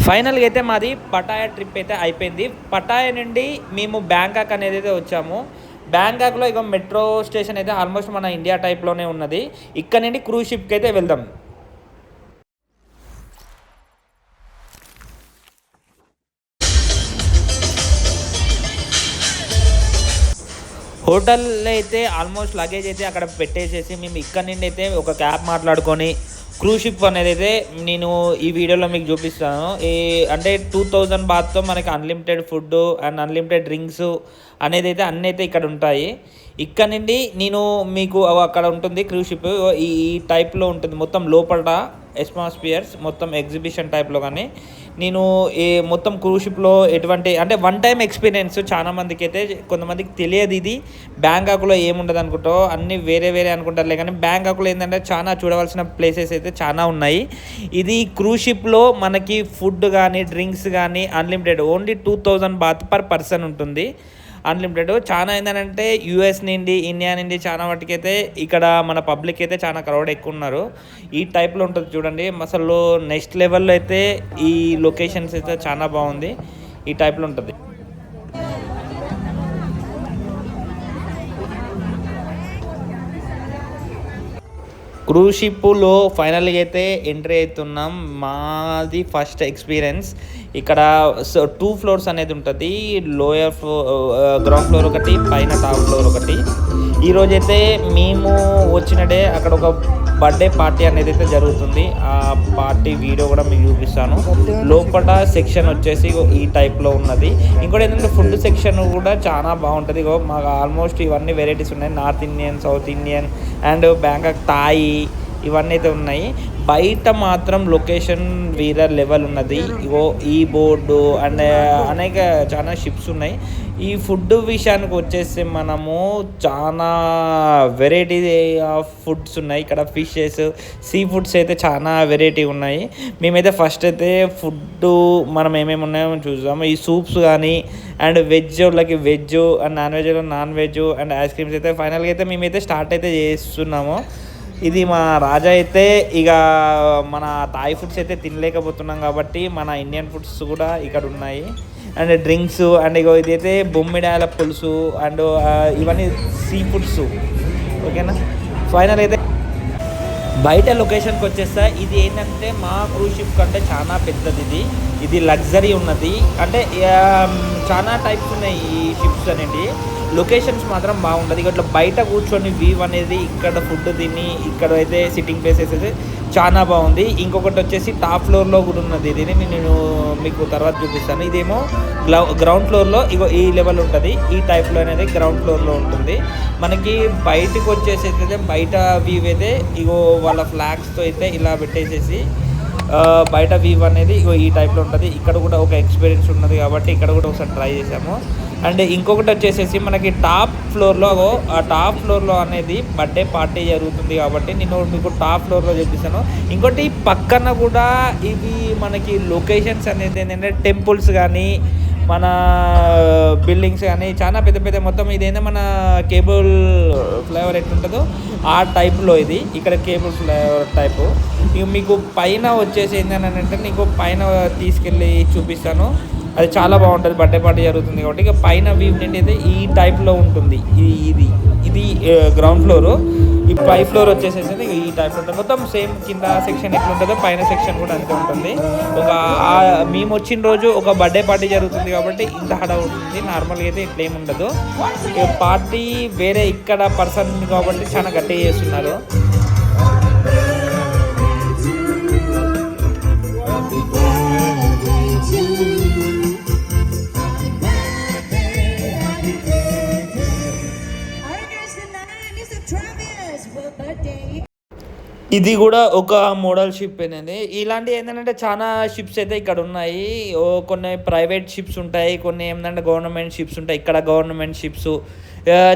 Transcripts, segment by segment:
ఫైనల్గా అయితే మాది పటాయా ట్రిప్ అయితే అయిపోయింది. పటాయా నుండి మేము బ్యాంకాక్ అనేది అయితే వచ్చాము. బ్యాంకాక్లో ఇక మెట్రో స్టేషన్ అయితే ఆల్మోస్ట్ మన ఇండియా టైప్లోనే ఉన్నది. ఇక్కడ నుండి క్రూజ్ షిప్కి అయితే వెళ్దాం. హోటల్లో అయితే ఆల్మోస్ట్ లగేజ్ అయితే అక్కడ పెట్టేసేసి మేము ఇక్కడ నుండి అయితే ఒక క్యాబ్ మాట్లాడుకొని క్రూజ్ షిప్ అనేది అయితే నేను ఈ వీడియోలో మీకు చూపిస్తాను. అంటే 2000 బాత్తో మనకి unlimited food and unlimited drinks అనేది అయితే అన్నీ అయితే ఇక్కడ ఉంటాయి. ఇక్కడ నుండి నేను మీకు అక్కడ ఉంటుంది క్రూజ్ షిప్ ఈ టైప్లో ఉంటుంది. మొత్తం లోపల అట్మాస్ఫియర్స్ మొత్తం ఎగ్జిబిషన్ టైప్లో. కానీ నేను మొత్తం క్రూజ్ షిప్లో ఎటువంటి అంటే వన్ టైం ఎక్స్పీరియన్స్. చాలా మందికి అయితే కొంతమందికి తెలియదు ఇది బ్యాంకాక్లో ఏముండదు అనుకుంటో అన్నీ వేరే వేరే అనుకుంటారులే. కానీ బ్యాంకాక్లో ఏంటంటే చాలా చూడవలసిన ప్లేసెస్ అయితే చాలా ఉన్నాయి. ఇది క్రూజ్ షిప్లో మనకి ఫుడ్ కానీ డ్రింక్స్ కానీ unlimited only 2000 baht per person ఉంటుంది. అన్లిమిటెడ్. చాలా ఏంటంటే యూఎస్ నుండి ఇండియా నుండి చాలా వాటికి అయితే ఇక్కడ మన పబ్లిక్ అయితే చాలా క్రౌడ్ ఎక్కువ ఉన్నారు. ఈ టైప్లో ఉంటుంది చూడండి. అసలు నెక్స్ట్ లెవెల్లో అయితే ఈ లొకేషన్స్ అయితే చాలా బాగుంది. ఈ టైప్లో ఉంటుంది. క్రూజ్ షిప్లో ఫైనల్గా అయితే ఎంట్రీ అవుతున్నాం. మాది ఫస్ట్ ఎక్స్పీరియన్స్. ఇక్కడ 2 ఫ్లోర్స్ అనేది ఉంటుంది. లోయర్ గ్రౌండ్ ఫ్లోర్ ఒకటి, పైన టాప్ ఫ్లోర్ ఒకటి. ఈరోజైతే మేము వచ్చిన డే అక్కడ ఒక బర్త్డే పార్టీ అనేది అయితే జరుగుతుంది. ఆ పార్టీ వీడియో కూడా మీకు చూపిస్తాను. లోపల సెక్షన్ వచ్చేసి ఈ టైప్లో ఉన్నది. ఇంకోటి ఏంటంటే ఫుడ్ సెక్షన్ కూడా చాలా బాగుంటుంది. మాకు ఆల్మోస్ట్ ఇవన్నీ వెరైటీస్ ఉన్నాయి. North Indian, south Indian and Bangkok thigh ఇవన్నీ అయితే ఉన్నాయి. బయట మాత్రం లొకేషన్ వేరే లెవెల్ ఉన్నది. ఈ బోర్డు అండ్ అనేక చాలా షిప్స్ ఉన్నాయి. ఈ ఫుడ్ విషయానికి వచ్చేసి మనము చాలా వెరైటీ ఆఫ్ ఫుడ్స్ ఉన్నాయి. ఇక్కడ ఫిషెస్, సీ ఫుడ్స్ అయితే చాలా వెరైటీ ఉన్నాయి. మేమైతే ఫస్ట్ అయితే ఫుడ్ మనం ఏమేమి ఉన్నాయో చూసాము. ఈ సూప్స్ కానీ అండ్ వెజ్ వాళ్ళకి veg and non veg non veg and ice creams అయితే ఫైనల్గా అయితే మేమైతే స్టార్ట్ అయితే చేస్తున్నాము. ఇది మా రాజా అయితే ఇక మన థాయ్ ఫుడ్స్ అయితే తినలేకపోతున్నాం కాబట్టి మన ఇండియన్ ఫుడ్స్ కూడా ఇక్కడ ఉన్నాయి. అండ్ డ్రింక్స్ అండ్ ఇగో ఇదైతే బొమ్మిడాయల పులుసు అండ్ ఇవన్నీ సీ ఫుడ్స్. ఓకేనా. ఫైనల్ అయితే బయట లొకేషన్కి వచ్చేస్తా. ఇది ఏంటంటే మా క్రూజ్ షిప్ కంటే చాలా పెద్దది. ఇది లగ్జరీ ఉన్నది. అంటే చాలా టైప్స్ ఉన్నాయి ఈ షిప్స్ అనేవి. లొకేషన్స్ మాత్రం బాగుంటుంది. ఇట్లా బయట కూర్చొని వ్యూ అనేది ఇక్కడ ఫుడ్ తిని ఇక్కడ అయితే సిట్టింగ్ ప్లేసెస్ అయితే చాలా బాగుంది. ఇంకొకటి వచ్చేసి టాప్ ఫ్లోర్లో కూడా ఉన్నది. ఇది నేను మీకు తర్వాత చూపిస్తాను. ఇదేమో గ్రౌండ్ ఫ్లోర్లో ఇగో ఈ లెవెల్ ఉంటుంది. ఈ టైప్లో అనేది గ్రౌండ్ ఫ్లోర్లో ఉంటుంది. మనకి బయటకు వచ్చేసి అయితే బయట వ్యూ అయితే ఇగో వాళ్ళ ఫ్లాగ్స్తో అయితే ఇలా పెట్టేసేసి బయట వ్యూ అనేది ఇగో ఈ టైప్లో ఉంటుంది. ఇక్కడ కూడా ఒక ఎక్స్పీరియన్స్ ఉన్నది కాబట్టి ఇక్కడ కూడా ఒకసారి ట్రై చేసాము. అండ్ ఇంకొకటి వచ్చేసేసి మనకి టాప్ ఫ్లోర్లో ఆ టాప్ ఫ్లోర్లో అనేది బర్త్డే పార్టీ జరుగుతుంది కాబట్టి నేను మీకు టాప్ ఫ్లోర్లో చూపిస్తాను. ఇంకోటి పక్కన కూడా ఇవి మనకి లొకేషన్స్ అనేది ఏంటంటే టెంపుల్స్ కానీ మన బిల్డింగ్స్ కానీ చాలా పెద్ద పెద్ద మొత్తం ఇదేంటే మన కేబుల్ ఫ్లైఓవర్ ఎట్లుంటుందో ఆ టైప్లో ఇది. ఇక్కడ కేబుల్ ఫ్లైఓవర్ టైపు. ఇక మీకు పైన వచ్చేసి ఏంటంటే నీకు పైన తీసుకెళ్ళి చూపిస్తాను. అది చాలా బాగుంటుంది. బర్త్డే పార్టీ జరుగుతుంది కాబట్టి ఇక పైన వ్యూ నుండి అయితే ఈ టైప్లో ఉంటుంది. ఇది గ్రౌండ్ ఫ్లోరు. ఈ పై ఫ్లోర్ వచ్చేసేసి ఈ టైప్లో ఉంటుంది. మొత్తం సేమ్ కింద సెక్షన్ ఎట్లా ఉంటుందో పైన సెక్షన్ కూడా అంతే ఉంటుంది. మేము వచ్చిన రోజు ఒక బర్త్డే పార్టీ జరుగుతుంది కాబట్టి ఇంత హడా ఉంటుంది. నార్మల్గా అయితే ఇట్లా ఏమి ఉండదు. పార్టీ వేరే ఇక్కడ పర్సన్ కాబట్టి చాలా గట్టిగా చేస్తున్నారు. ఇది కూడా ఒక మోడల్ షిప్ అనేది. ఇలాంటి ఏంటంటే చాలా షిప్స్ అయితే ఇక్కడ ఉన్నాయి. కొన్ని ప్రైవేట్ షిప్స్ ఉంటాయి, కొన్ని ఏంటంటే గవర్నమెంట్ షిప్స్ ఉంటాయి. ఇక్కడ గవర్నమెంట్ షిప్స్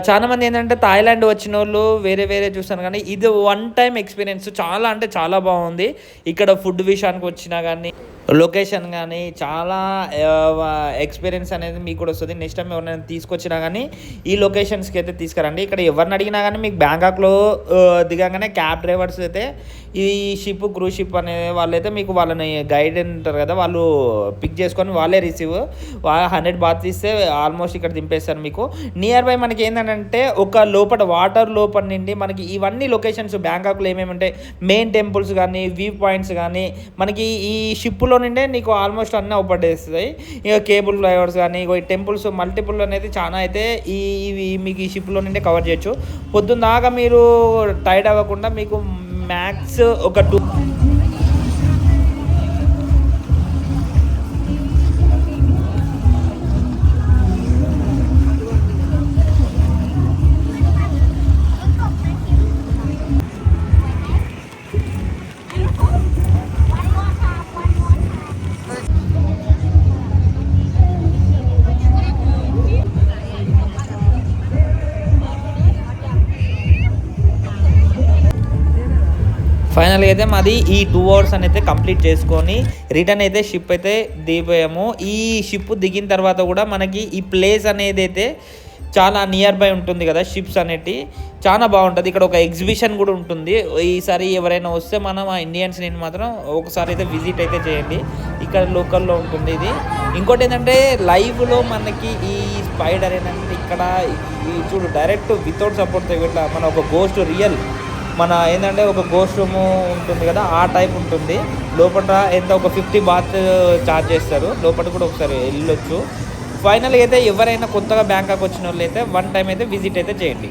చాలామంది ఏంటంటే థాయిలాండ్ వచ్చిన వాళ్ళు వేరే వేరే చూస్తాను. కానీ ఇది వన్ టైం ఎక్స్పీరియన్స్. చాలా అంటే చాలా బాగుంది. ఇక్కడ ఫుడ్ విషయానికి వచ్చినా కానీ లొకేషన్ గానీ చాలా ఎక్స్‌పీరియన్స్ అనేది మీకు కూడా వస్తది. నెక్స్ట్ టైమ్ ఎవరినైనా తీసుకొచ్చినా గానీ, ఈ లొకేషన్స్‌కి అయితే తీసుకురండి. ఇక్కడ ఎవరిని అడిగినా గానీ మీకు బ్యాంకాక్‌లో దిగంగానే క్యాబ్ డ్రైవర్స్ అయితే ఈ క్రూజ్ షిప్ అనే వాళ్ళైతే మీకు వాళ్ళని గైడ్ ఉంటారు కదా! వాళ్ళు పిక్ చేసుకొని వాళ్ళే రిసీవ్ 100 బాత్ ఇస్తే ఆల్మోస్ట్ ఇక్కడ దింపేస్తారు మీకు. నియర్ బై మనకేంటంటే ఒక లోపట వాటర్ లోపల నుండి మనకి ఇవన్నీ లొకేషన్స్ బ్యాంకాక్‌లో ఏమేమి ఉంటాయి, మెయిన్ టెంపుల్స్ గానీ, వ్యూ పాయింట్స్ గానీ, మనకి ఈ షిప్‌లో నుండే నీకు ఆల్మోస్ట్ అన్నీ అవుపడేస్తాయి. ఇక కేబుల్ ఫ్లైఓవర్స్ కానీ ఇగో ఈ టెంపుల్స్ మల్టిపుల్ అనేది చాలా అయితే ఇవి మీకు ఈ షిప్‌లో నుండే కవర్ చేయొచ్చు. పొద్దున్న దాకా మీరు టైర్డ్ అవ్వకుండా మీకు మ్యాక్స్ ఒక 2 ఫైనల్‌గా అయితే మాది ఈ 2 అవర్స్ అనైతే కంప్లీట్ చేసుకొని రిటర్న్ అయితే షిప్ అయితే దిగిపోయాము. ఈ షిప్ దిగిన తర్వాత కూడా మనకి ఈ ప్లేస్ అనేదైతే చాలా నియర్ బై ఉంటుంది కదా! షిప్స్ అనేటివి చాలా బాగుంటది. ఇక్కడ ఒక ఎగ్జిబిషన్ కూడా ఉంటుంది. ఈసారి ఎవరైనా వస్తే మనం ఆ ఇండియన్స్‌ని మాత్రం ఒకసారి అయితే విజిట్ అయితే చేయండి. ఇక్కడ లోకల్‌లో ఉంటుంది ఇది. ఇంకోటి ఏంటంటే లైవ్‌లో మనకి ఈ స్పైడర్ ఏంటంటే ఇక్కడ ఈ చూడు డైరెక్ట్ వితౌట్ సపోర్ట్‌తో ఇట్లా మన ఒక గోస్ట్ రియల్ మన ఏంటంటే ఒక గోస్ట్ రూమ్ ఉంటుంది కదా! ఆ టైప్ ఉంటుంది. లోపట ఎంత ఒక 50 బాత్ చార్జ్ చేస్తారు. లోపట కూడా ఒకసారి వెళ్ళొచ్చు. ఫైనల్‌గా అయితే ఎవరైనా కొత్తగా బ్యాంకాక్ వచ్చినోళ్ళైతే వన్ టైమ్ అయితే విజిట్ అయితే చేయండి.